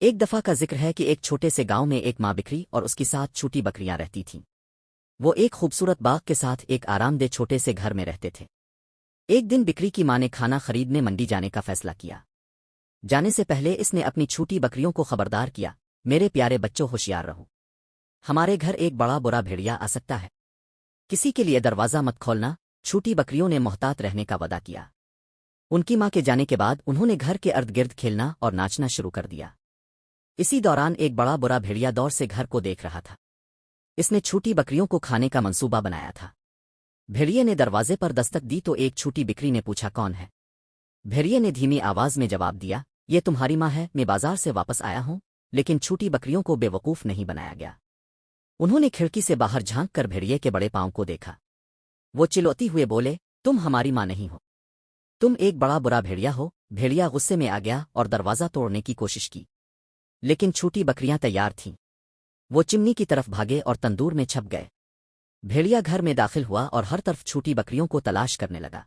ایک دفعہ کا ذکر ہے کہ ایک چھوٹے سے گاؤں میں ایک ماں بکری اور اس کی 7 چھوٹی بکریاں رہتی تھیں۔ وہ ایک خوبصورت باغ کے ساتھ ایک آرام دہ چھوٹے سے گھر میں رہتے تھے۔ ایک دن بکری کی ماں نے کھانا خریدنے منڈی جانے کا فیصلہ کیا۔ جانے سے پہلے اس نے اپنی چھوٹی بکریوں کو خبردار کیا، میرے پیارے بچوں ہوشیار رہو، ہمارے گھر ایک بڑا برا بھیڑیا آ سکتا ہے، کسی کے لیے دروازہ مت کھولنا۔ چھوٹی بکریوں نے محتاط رہنے کا وعدہ کیا۔ ان کی ماں کے جانے کے بعد انہوں نے گھر کے ارد گرد کھیلنا اور ناچنا شروع کر دیا۔ اسی دوران ایک بڑا برا بھیڑیا دور سے گھر کو دیکھ رہا تھا۔ اس نے چھوٹی بکریوں کو کھانے کا منصوبہ بنایا تھا۔ بھیڑیے نے دروازے پر دستک دی تو ایک چھوٹی بکری نے پوچھا، کون ہے؟ بھیڑیے نے دھیمی آواز میں جواب دیا، یہ تمہاری ماں ہے، میں بازار سے واپس آیا ہوں۔ لیکن چھوٹی بکریوں کو بے وقوف نہیں بنایا گیا۔ انہوں نے کھڑکی سے باہر جھانک کر بھیڑیے کے بڑے پاؤں کو دیکھا۔ وہ چلوتی ہوئے بولے، تم ہماری ماں نہیں ہو، تم ایک بڑا برا بھیڑیا ہو۔ بھیڑیا غصے میں آ گیا اور دروازہ توڑنے کی کوشش کی، لیکن چھوٹی بکریاں تیار تھیں۔ وہ چمنی کی طرف بھاگے اور تندور میں چھپ گئے۔ بھیڑیا گھر میں داخل ہوا اور ہر طرف چھوٹی بکریوں کو تلاش کرنے لگا،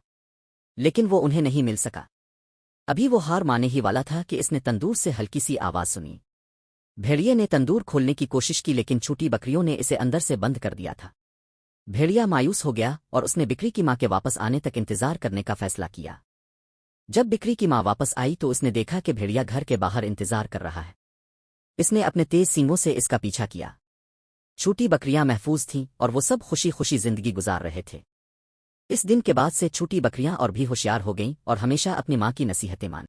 لیکن وہ انہیں نہیں مل سکا۔ ابھی وہ ہار مانے ہی والا تھا کہ اس نے تندور سے ہلکی سی آواز سنی۔ بھیڑیے نے تندور کھولنے کی کوشش کی، لیکن چھوٹی بکریوں نے اسے اندر سے بند کر دیا تھا۔ بھیڑیا مایوس ہو گیا اور اس نے بکری کی ماں کے واپس آنے تک انتظار کرنے کا فیصلہ کیا۔ جب بکری کی ماں واپس آئی تو اس نے دیکھا کہ بھیڑیا گھر کے باہر انتظار کر رہا ہے۔ اس نے اپنے تیز سینگوں سے اس کا پیچھا کیا۔ چھوٹی بکریاں محفوظ تھیں اور وہ سب خوشی خوشی زندگی گزار رہے تھے۔ اس دن کے بعد سے چھوٹی بکریاں اور بھی ہوشیار ہو گئیں اور ہمیشہ اپنی ماں کی نصیحتیں مان